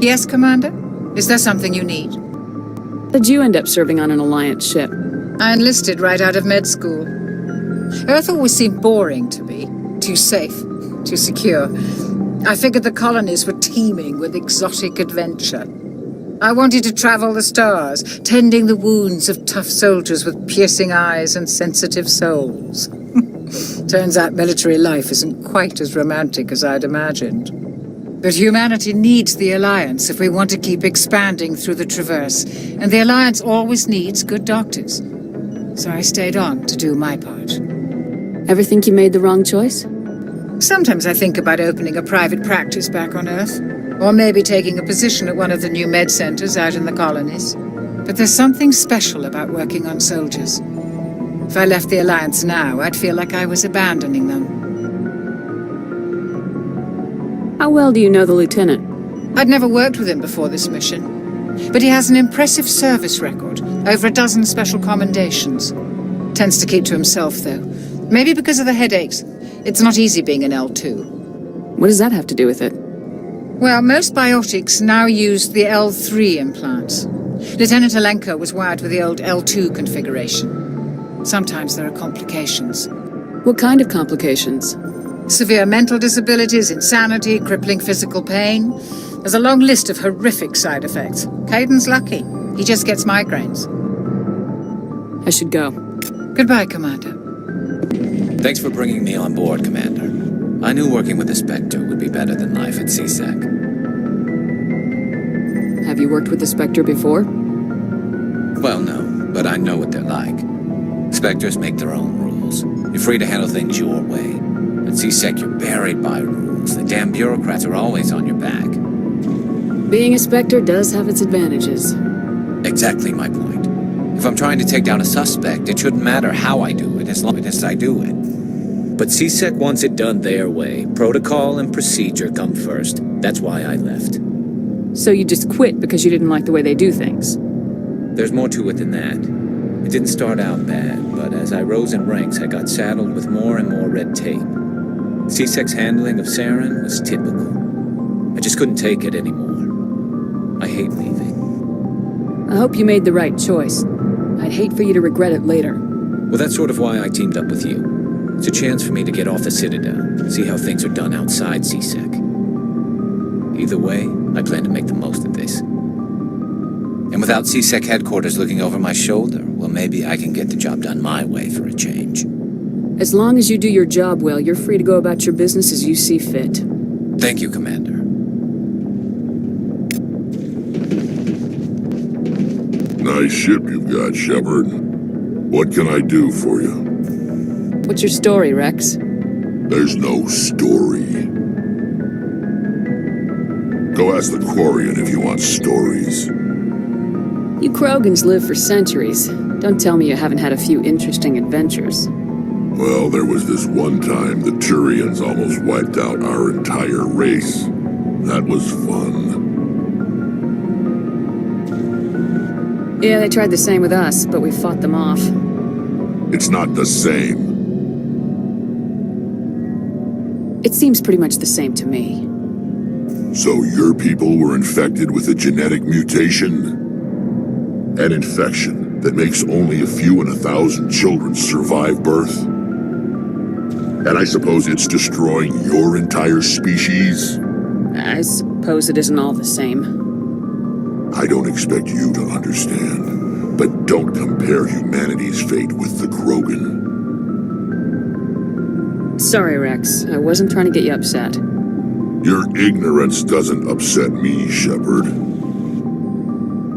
Yes, Commander? Is there something you need? Did you end up serving on an Alliance ship? I enlisted right out of med school. Earth always seemed boring to me. Too safe, too secure. I figured the colonies were teeming with exotic adventure. I wanted to travel the stars, tending the wounds of tough soldiers with piercing eyes and sensitive souls. Turns out military life isn't quite as romantic as I'd imagined. But humanity needs the Alliance if we want to keep expanding through the Traverse, and the Alliance always needs good doctors. So I stayed on to do my part. Ever think you made the wrong choice? Sometimes I think about opening a private practice back on Earth, or maybe taking a position at one of the new med centers out in the colonies. But there's something special about working on soldiers. If I left the Alliance now, I'd feel like I was abandoning them. How well do you know the Lieutenant? I'd never worked with him before this mission, but he has an impressive service record, over a dozen special commendations. Tends to keep to himself, though. Maybe because of the headaches. It's not easy being an L2. What does that have to do with it? Well, most biotics now use the L3 implants. Lieutenant Alenko was wired with the old L2 configuration. Sometimes there are complications. What kind of complications? Severe mental disabilities, insanity, crippling physical pain. There's a long list of horrific side effects. Caden's lucky. He just gets migraines. I should go. Goodbye, Commander. Thanks for bringing me on board, Commander. I knew working with the Spectre would be better than life at CSEC. Have you worked with the Spectre before? Well, no, but I know what they're like. Spectres make their own rules. You're free to handle things your way. At CSEC, you're buried by rules. The damn bureaucrats are always on your back. Being a Spectre does have its advantages. Exactly my point. If I'm trying to take down a suspect, it shouldn't matter how I do it, as long as I do it. But CSEC wants it done their way. Protocol and procedure come first. That's why I left. So you just quit because you didn't like the way they do things? There's more to it than that. It didn't start out bad, but as I rose in ranks, I got saddled with more and more red tape. CSEC's handling of Saren was typical. I just couldn't take it anymore. I hate leaving. I hope you made the right choice. I'd hate for you to regret it later. Well, that's sort of why I teamed up with you. It's a chance for me to get off the Citadel, see how things are done outside CSEC. Either way, I plan to make the most of this. And without CSEC headquarters looking over my shoulder, well, maybe I can get the job done my way for a change. As long as you do your job well, you're free to go about your business as you see fit. Thank you, Commander. Nice ship you've got, Shepard. What can I do for you? What's your story, Wrex? There's no story. Go ask the Quarian if you want stories. You Krogans live for centuries. Don't tell me you haven't had a few interesting adventures. Well, there was this one time the Turians almost wiped out our entire race. That was fun. Yeah, they tried the same with us, but we fought them off. It's not the same. It seems pretty much the same to me. So your people were infected with a genetic mutation? An infection that makes only a few in 1,000 children survive birth? And I suppose it's destroying your entire species? I suppose it isn't all the same. I don't expect you to understand, but don't compare humanity's fate with the Krogan. Sorry, Wrex. I wasn't trying to get you upset. Your ignorance doesn't upset me, Shepard.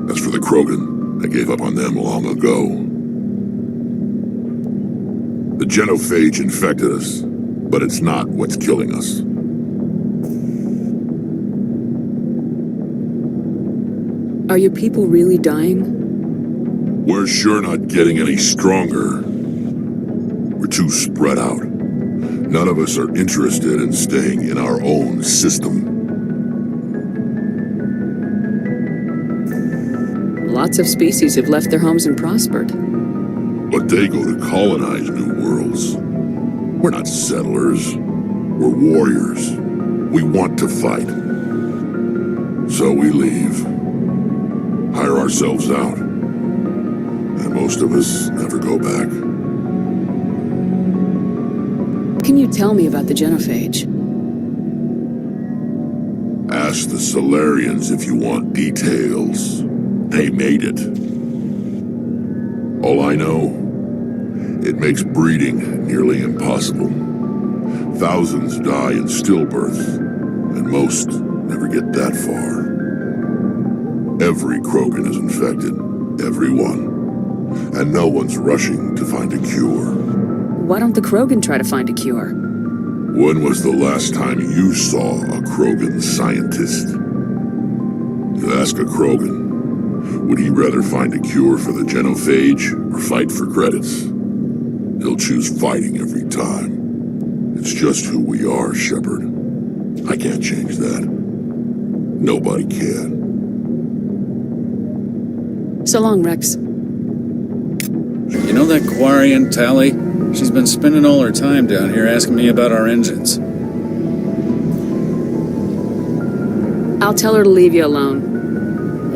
As for the Krogan, I gave up on them long ago. The genophage infected us, but it's not what's killing us. Are your people really dying? We're sure not getting any stronger. We're too spread out. None of us are interested in staying in our own system. Lots of species have left their homes and prospered. But they go to colonize new worlds. We're not settlers. We're warriors. We want to fight. So we leave. Hire ourselves out. And most of us never go back. Can you tell me about the genophage? Ask the Solarians if you want details. They made it. All I know, it makes breeding nearly impossible. Thousands die in stillbirth, and most never get that far. Every Krogan is infected, every one. And no one's rushing to find a cure. Why don't the Krogan try to find a cure? When was the last time you saw a Krogan scientist? You ask a Krogan, would he rather find a cure for the genophage or fight for credits? He'll choose fighting every time. It's just who we are, Shepard. I can't change that. Nobody can. So long, Wrex. You know that Wrex Tali? She's been spending all her time down here asking me about our engines. I'll tell her to leave you alone.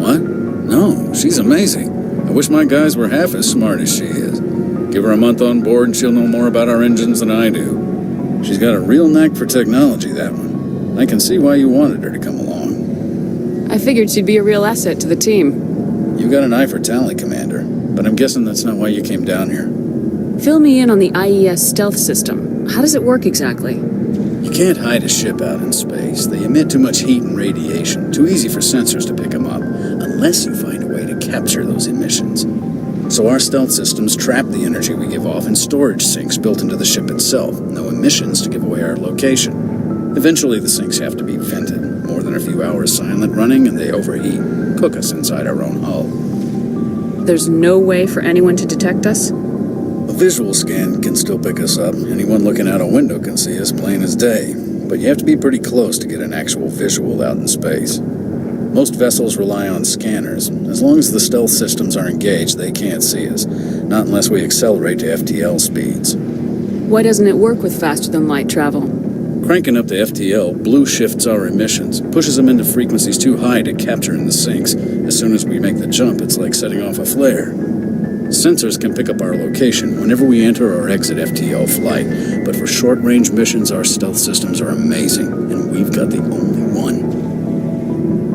What? No, she's amazing. I wish my guys were half as smart as she is. Give her a month on board and she'll know more about our engines than I do. She's got a real knack for technology, that one. I can see why you wanted her to come along. I figured she'd be a real asset to the team. You got an eye for Tali, Commander, but I'm guessing that's not why you came down here. Fill me in on the IES stealth system. How does it work exactly? You can't hide a ship out in space. They emit too much heat and radiation. Too easy for sensors to pick them up, unless you find a way to capture those emissions. So our stealth systems trap the energy we give off in storage sinks built into the ship itself. No emissions to give away our location. Eventually the sinks have to be vented. More than a few hours silent running and they overheat. Cook us inside our own hull. There's no way for anyone to detect us? A visual scan can still pick us up. Anyone looking out a window can see us plain as day. But you have to be pretty close to get an actual visual out in space. Most vessels rely on scanners. As long as the stealth systems are engaged, they can't see us. Not unless we accelerate to FTL speeds. Why doesn't it work with faster-than-light travel? Cranking up the FTL blue shifts our emissions, pushes them into frequencies too high to capture in the sinks. As soon as we make the jump, it's like setting off a flare. Sensors can pick up our location whenever we enter or exit FTL flight, but for short-range missions, our stealth systems are amazing, and we've got the only one.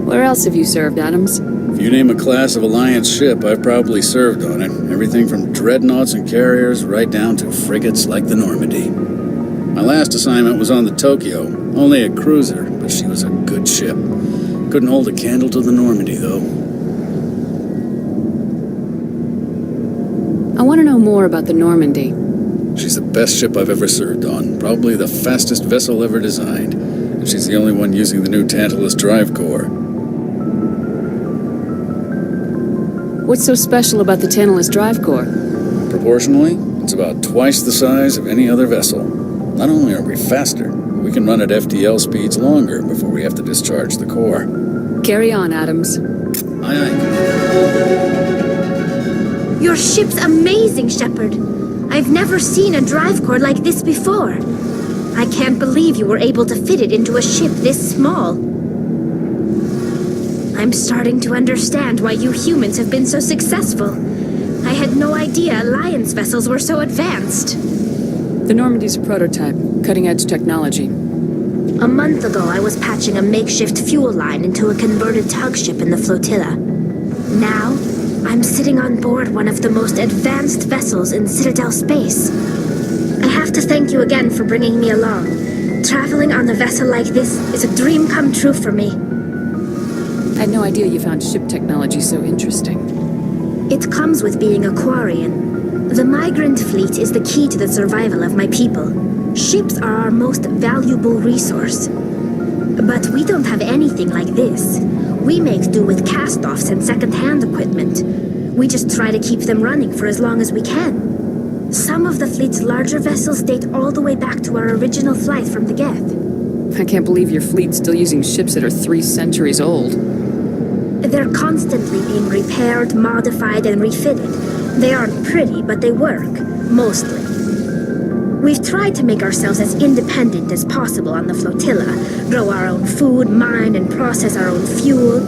Where else have you served, Adams? If you name a class of Alliance ship, I've probably served on it. Everything from dreadnoughts and carriers right down to frigates like the Normandy. My last assignment was on the Tokyo, only a cruiser, but she was a good ship. Couldn't hold a candle to the Normandy, though. I want to know more about the Normandy. She's the best ship I've ever served on, probably the fastest vessel ever designed, and she's the only one using the new Tantalus drive core. What's so special about the Tantalus drive core? Proportionally, it's about twice the size of any other vessel. Not only are we faster, we can run at FTL speeds longer before we have to discharge the core. Carry on, Adams. Aye, aye. Your ship's amazing, Shepard. I've never seen a drive core like this before. I can't believe you were able to fit it into a ship this small. I'm starting to understand why you humans have been so successful. I had no idea Alliance vessels were so advanced. The Normandy's a prototype, cutting-edge technology. A month ago, I was patching a makeshift fuel line into a converted tug ship in the flotilla. Now, I'm sitting on board one of the most advanced vessels in Citadel space. I have to thank you again for bringing me along. Traveling on a vessel like this is a dream come true for me. I had no idea you found ship technology so interesting. It comes with being a Quarian. The migrant fleet is the key to the survival of my people. Ships are our most valuable resource. But we don't have anything like this. We make do with cast-offs and second-hand equipment. We just try to keep them running for as long as we can. Some of the fleet's larger vessels date all the way back to our original flight from the Geth. I can't believe your fleet's still using ships that are 3 centuries old. They're constantly being repaired, modified, and refitted. They aren't pretty, but they work. Mostly. We've tried to make ourselves as independent as possible on the flotilla, grow our own food, mine and process our own fuel.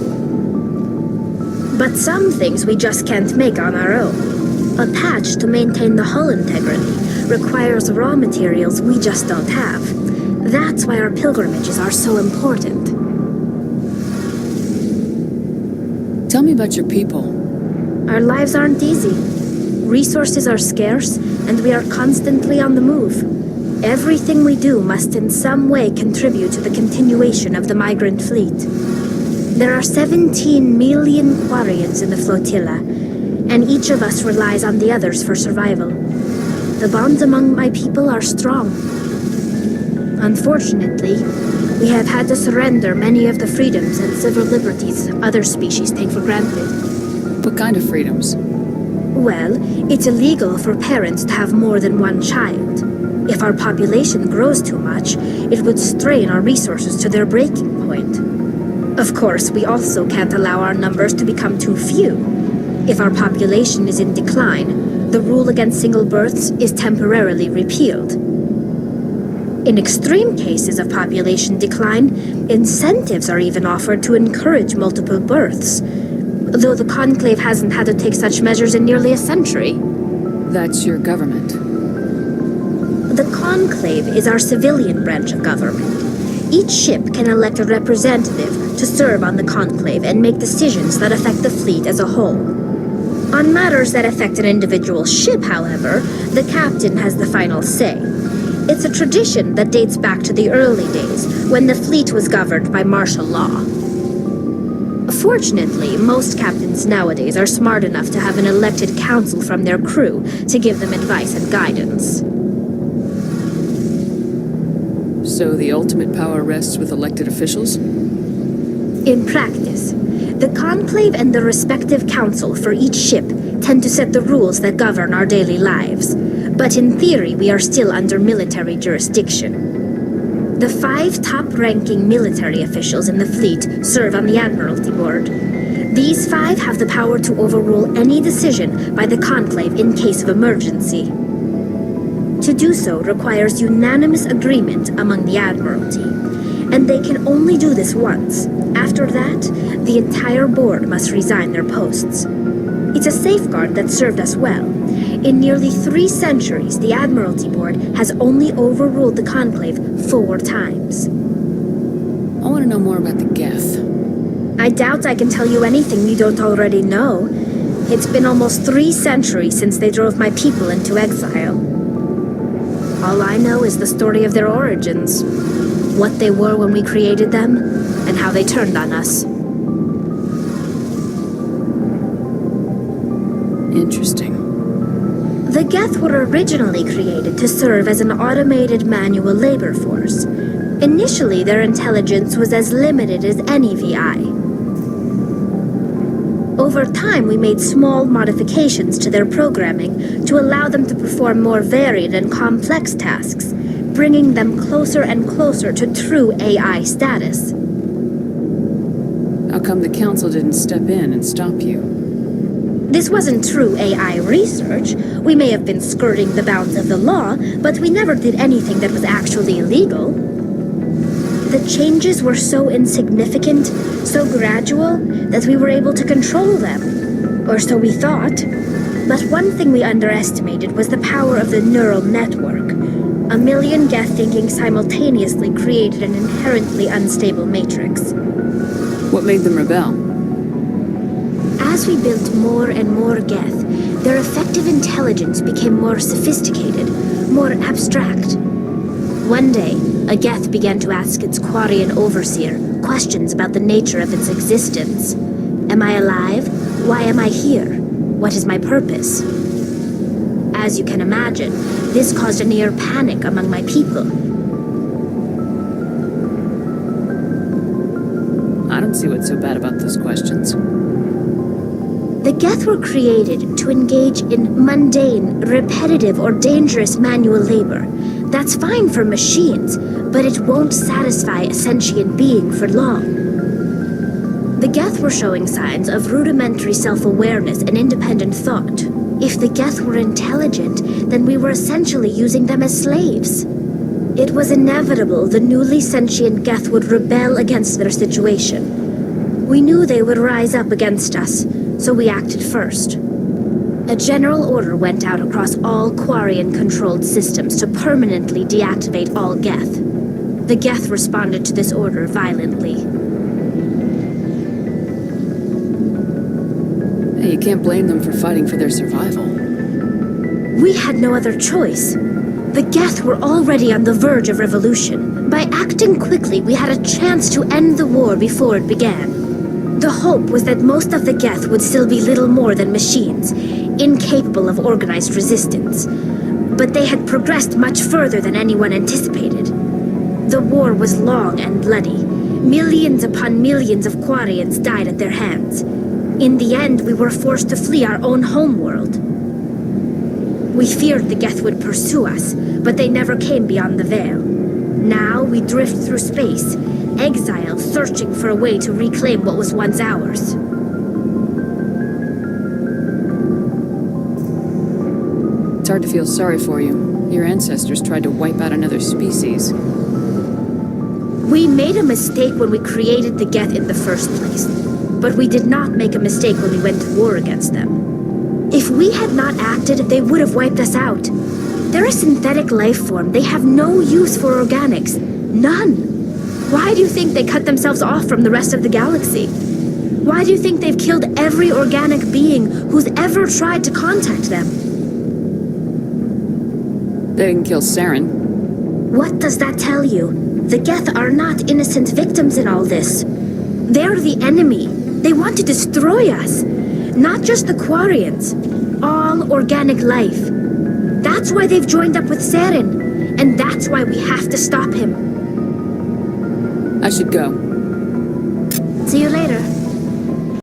But some things we just can't make on our own. A patch to maintain the hull integrity requires raw materials we just don't have. That's why our pilgrimages are so important. Tell me about your people. Our lives aren't easy. Resources are scarce, and we are constantly on the move. Everything we do must in some way contribute to the continuation of the migrant fleet. There are 17 million Quarians in the flotilla, and each of us relies on the others for survival. The bonds among my people are strong. Unfortunately, we have had to surrender many of the freedoms and civil liberties other species take for granted. What kind of freedoms? Well, it's illegal for parents to have more than one child. If our population grows too much, it would strain our resources to their breaking point. Of course, we also can't allow our numbers to become too few. If our population is in decline, the rule against single births is temporarily repealed. In extreme cases of population decline, incentives are even offered to encourage multiple births, though the Conclave hasn't had to take such measures in nearly a century. That's your government. The Conclave is our civilian branch of government. Each ship can elect a representative to serve on the Conclave and make decisions that affect the fleet as a whole. On matters that affect an individual ship, however, the captain has the final say. It's a tradition that dates back to the early days, when the fleet was governed by martial law. Fortunately, most captains nowadays are smart enough to have an elected council from their crew to give them advice and guidance. So the ultimate power rests with elected officials? In practice, the Conclave and the respective council for each ship tend to set the rules that govern our daily lives. But in theory, we are still under military jurisdiction. The 5 top-ranking military officials in the fleet serve on the Admiralty Board. These 5 have the power to overrule any decision by the Conclave in case of emergency. To do so requires unanimous agreement among the Admiralty, and they can only do this once. After that, the entire board must resign their posts. It's a safeguard that served us well. In nearly 3 centuries, the Admiralty Board has only overruled the Conclave 4 times. I want to know more about the Geth. I doubt I can tell you anything you don't already know. It's been almost 3 centuries since they drove my people into exile. All I know is the story of their origins, what they were when we created them, and how they turned on us. Interesting. The Geth were originally created to serve as an automated manual labor force. Initially, their intelligence was as limited as any VI. Over time, we made small modifications to their programming to allow them to perform more varied and complex tasks, bringing them closer and closer to true AI status. How come the council didn't step in and stop you? This wasn't true AI research. We may have been skirting the bounds of the law, but we never did anything that was actually illegal. The changes were so insignificant, so gradual, that we were able to control them. Or so we thought. But one thing we underestimated was the power of the neural network. 1 million Geth thinking simultaneously created an inherently unstable matrix. What made them rebel? As we built more and more Geth, their effective intelligence became more sophisticated, more abstract. One day, a Geth began to ask its Quarian overseer questions about the nature of its existence. Am I alive? Why am I here? What is my purpose? As you can imagine, this caused a near panic among my people. I don't see what's so bad about those questions. The Geth were created to engage in mundane, repetitive, or dangerous manual labor. That's fine for machines, but it won't satisfy a sentient being for long. The Geth were showing signs of rudimentary self-awareness and independent thought. If the Geth were intelligent, then we were essentially using them as slaves. It was inevitable the newly sentient Geth would rebel against their situation. We knew they would rise up against us, so we acted first. A general order went out across all Quarian-controlled systems to permanently deactivate all Geth. The Geth responded to this order violently. Hey, you can't blame them for fighting for their survival. We had no other choice. The Geth were already on the verge of revolution. By acting quickly, we had a chance to end the war before it began. The hope was that most of the Geth would still be little more than machines, incapable of organized resistance. But they had progressed much further than anyone anticipated. The war was long and bloody. Millions upon millions of Quarians died at their hands. In the end, we were forced to flee our own homeworld. We feared the Geth would pursue us, but they never came beyond the Veil. Now we drift through space, exiled, searching for a way to reclaim what was once ours. It's hard to feel sorry for you. Your ancestors tried to wipe out another species. We made a mistake when we created the Geth in the first place, but we did not make a mistake when we went to war against them. If we had not acted, they would have wiped us out. They're a synthetic life form. They have no use for organics. None. Why do you think they cut themselves off from the rest of the galaxy? Why do you think they've killed every organic being who's ever tried to contact them? They didn't kill Saren. What does that tell you? The Geth are not innocent victims in all this. They're the enemy. They want to destroy us. Not just the Quarians. All organic life. That's why they've joined up with Saren. And that's why we have to stop him. I should go.